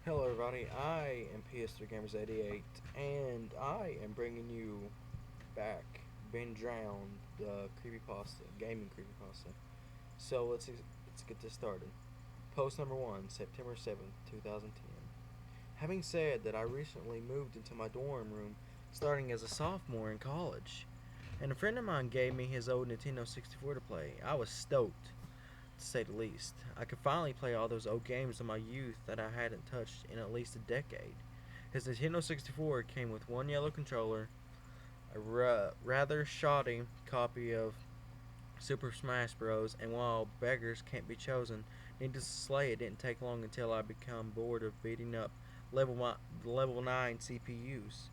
Hello everybody, I am PS3 Gamers 88 and I am bringing you back Been Drowned, the creepypasta, gaming creepypasta. So let's get this started. Post number 1, September 7th, 2010. Having said that, I recently moved into my dorm room starting as a sophomore in college, and a friend of mine gave me his old Nintendo 64 to play. I was stoked, to say the least. I could finally play all those old games of my youth that I hadn't touched in at least a decade. His Nintendo 64 came with one yellow controller, a rather shoddy copy of Super Smash Bros., and while beggars can't be chosen, needless to say, it didn't take long until I became bored of beating up level 9 CPUs.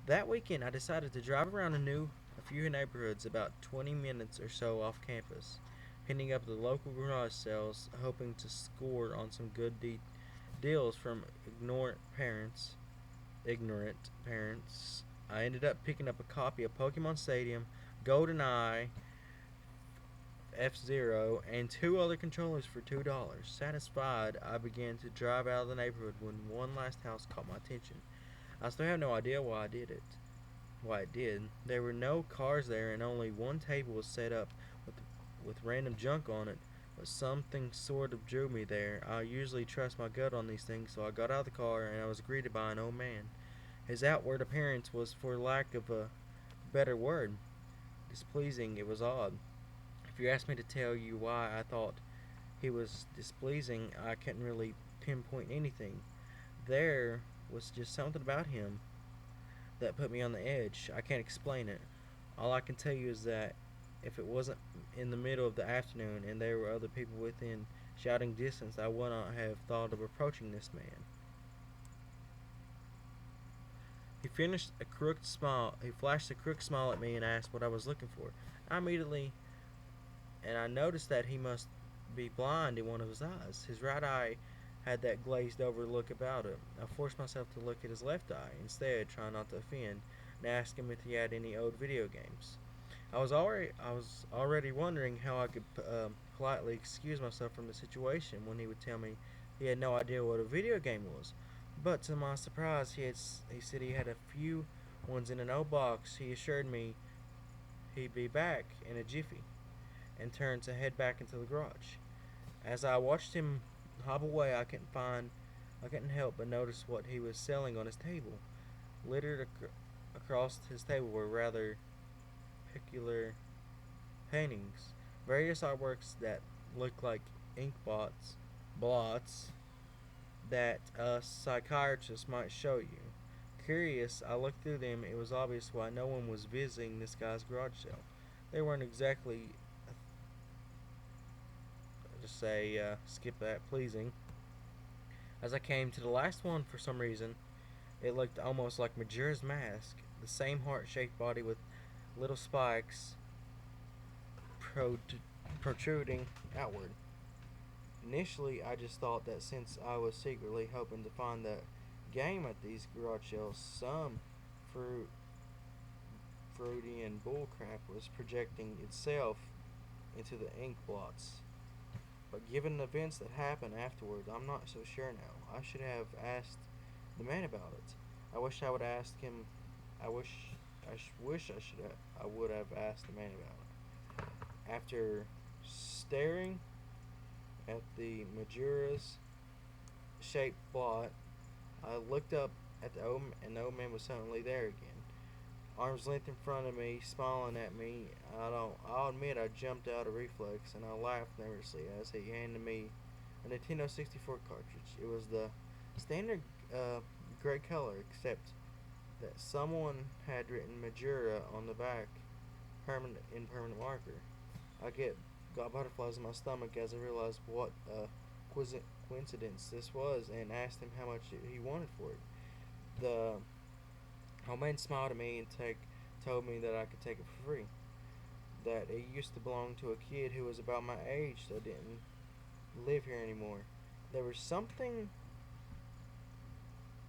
That weekend, I decided to drive around a few neighborhoods about 20 minutes or so off campus, hitting up the local garage sales, hoping to score on some good deals from Ignorant parents. I ended up picking up a copy of Pokemon Stadium, GoldenEye, F Zero, and two other controllers for $2. Satisfied, I began to drive out of the neighborhood when one last house caught my attention. I still have no idea why I did it. Why it did. There were no cars there, and only one table was set up with random junk on it. But something sort of drew me there. I usually trust my gut on these things, so I got out of the car and I was greeted by an old man. His outward appearance was, for lack of a better word, displeasing. It was odd. If you asked me to tell you why I thought he was displeasing, I couldn't really pinpoint anything. There was just something about him that put me on the edge. I can't explain it. All I can tell you is that if it wasn't in the middle of the afternoon and there were other people within shouting distance, I would not have thought of approaching this man. He flashed a crooked smile at me and asked what I was looking for. I immediately and I noticed that he must be blind in one of his eyes. His right eye had that glazed over look about it. I forced myself to look at his left eye instead, trying not to offend, and asked him if he had any old video games. I was already wondering how I could politely excuse myself from the situation when he would tell me he had no idea what a video game was. But to my surprise, he said he had a few ones in an old box. He assured me he'd be back in a jiffy and turned to head back into the garage. As I watched him hobble away, I couldn't help but notice what he was selling on his table. Littered across his table were rather peculiar paintings, various artworks that looked like ink blots that a psychiatrist might show you. Curious, I looked through them. It was obvious why no one was visiting this guy's garage sale. They weren't exactly, just say, skip that, pleasing. As I came to the last one, for some reason, it looked almost like Majora's Mask, the same heart-shaped body with little spikes protruding outward. Initially, I just thought that since I was secretly hoping to find that game at these garage sales, some fruit, Freudian bullcrap was projecting itself into the ink blots. But given the events that happened afterward, I'm not so sure now. I should have asked the man about it. I wish I would ask him. I wish wish I should I would have asked the man about it. After staring at the majoras shaped blot, I looked up at and the old man was suddenly there again, arm's length in front of me, smiling at me. I'll admit I jumped out of reflex and I laughed nervously as he handed me a Nintendo 64 cartridge. It was the standard gray color, except that someone had written Majora on the back, permanent marker. I got butterflies in my stomach as I realized what a coincidence this was, and asked him how much he wanted for it. The old man smiled at me and told me that I could take it for free. That it used to belong to a kid who was about my age that didn't live here anymore. There was something.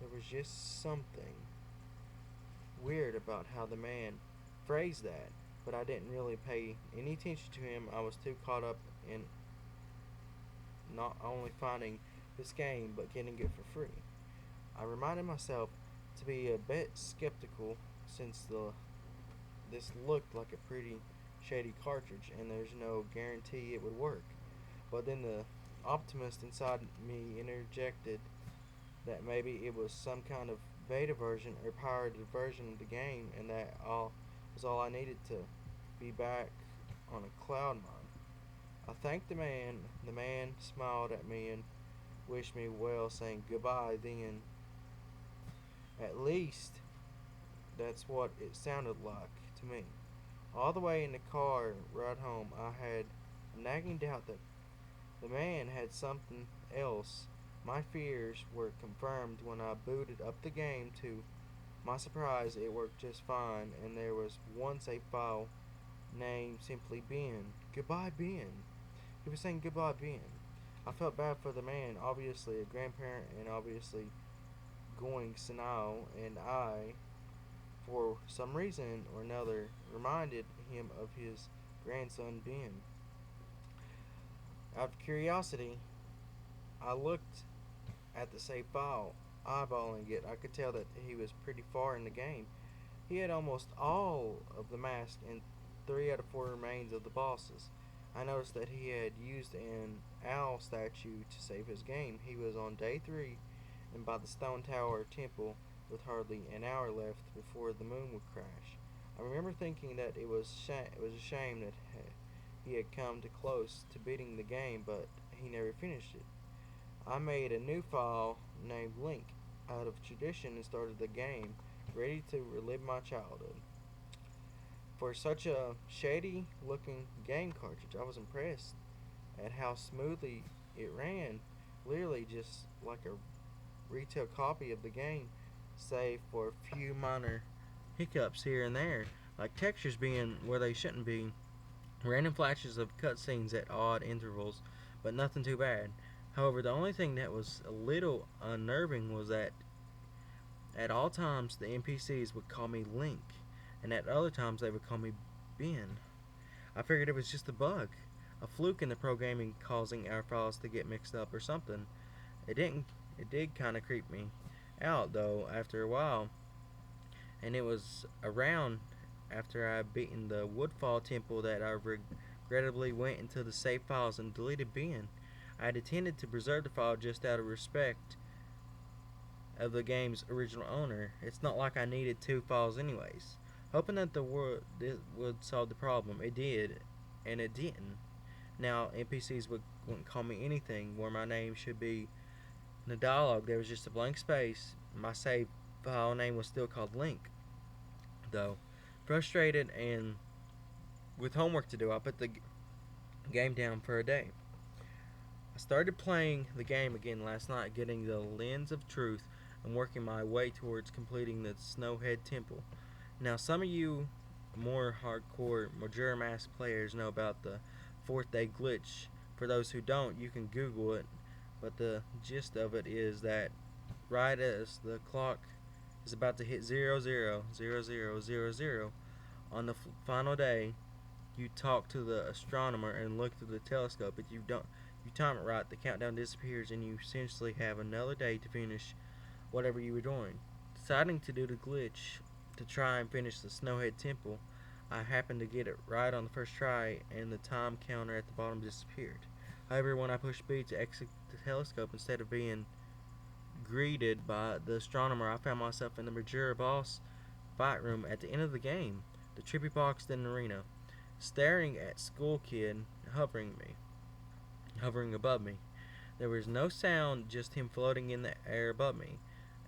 There was just something weird about how the man phrased that, but I didn't really pay any attention to him. I was too caught up in not only finding this game but getting it for free. I reminded myself to be a bit skeptical since this looked like a pretty shady cartridge and there's no guarantee it would work. But then the optimist inside me interjected that maybe it was some kind of beta version or pirated version of the game and that all was all I needed to be back on a cloud nine. I thanked the man. The man smiled at me and wished me well, saying goodbye then. At least that's what it sounded like to me. All the way in the car ride home, I had a nagging doubt that the man had something else. My fears were confirmed when I booted up the game. To my surprise, it worked just fine, and there was one save file named simply Ben. Goodbye, Ben. He was saying goodbye, Ben. I felt bad for the man, obviously a grandparent and obviously going senile, and I, for some reason or another, reminded him of his grandson Ben. Out of curiosity, I looked at the save file, eyeballing it. I could tell that he was pretty far in the game. He had almost all of the mask and 3 out of 4 remains of the bosses. I noticed that he had used an owl statue to save his game. He was on day 3 and by the stone tower temple with hardly an hour left before the moon would crash. I remember thinking that it was a shame that he had come too close to beating the game, but he never finished it. I made a new file named Link out of tradition and started the game, ready to relive my childhood. For such a shady looking game cartridge, I was impressed at how smoothly it ran, literally just like a retail copy of the game, save for a few minor hiccups here and there, like textures being where they shouldn't be, random flashes of cutscenes at odd intervals, but nothing too bad. However, the only thing that was a little unnerving was that at all times the NPCs would call me Link, and at other times they would call me Ben. I figured it was just a bug, a fluke in the programming causing our files to get mixed up or something. It didn't. It did kind of creep me out though after a while, and it was around after I beaten the Woodfall Temple that I regrettably went into the save files and deleted Ben. I had intended to preserve the file just out of respect of the game's original owner. It's not like I needed 2 files anyways. Hoping that this would solve the problem. It did, and it didn't. Now NPCs wouldn't call me anything where my name should be. In the dialogue, there was just a blank space. My save file name was still called Link, though. Frustrated and with homework to do, I put the game down for a day. I started playing the game again last night, getting the lens of truth and working my way towards completing the Snowhead Temple. Now, some of you more hardcore Majora Mask players know about the 4th day glitch. For those who don't, you can Google it, but the gist of it is that right as the clock is about to hit 000000 on the final day, you talk to the astronomer and look through the telescope. If you time it right, the countdown disappears and you essentially have another day to finish whatever you were doing. Deciding to do the glitch to try and finish the Snowhead Temple, I happened to get it right on the first try and the time counter at the bottom disappeared. However, when I pushed B to exit the telescope instead of being greeted by the astronomer, I found myself in the Majora boss fight room at the end of the game, the trippy boxed in arena, staring at School Kid hovering above me. There was no sound, just him floating in the air above me,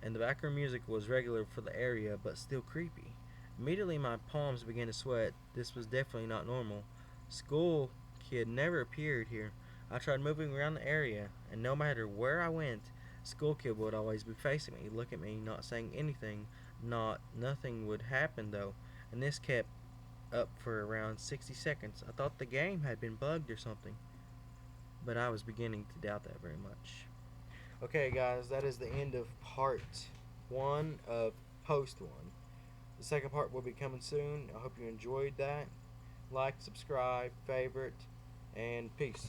and the background music was regular for the area, but still creepy. Immediately my palms began to sweat. This was definitely not normal. School Kid never appeared here. I tried moving around the area, and no matter where I went, School Kid would always be facing me, look at me, not saying anything. Nothing would happen though, and this kept up for around 60 seconds. I thought the game had been bugged or something, but I was beginning to doubt that very much. Okay, guys, that is the end of part 1 of post 1. The second part will be coming soon. I hope you enjoyed that. Like, subscribe, favorite, and peace.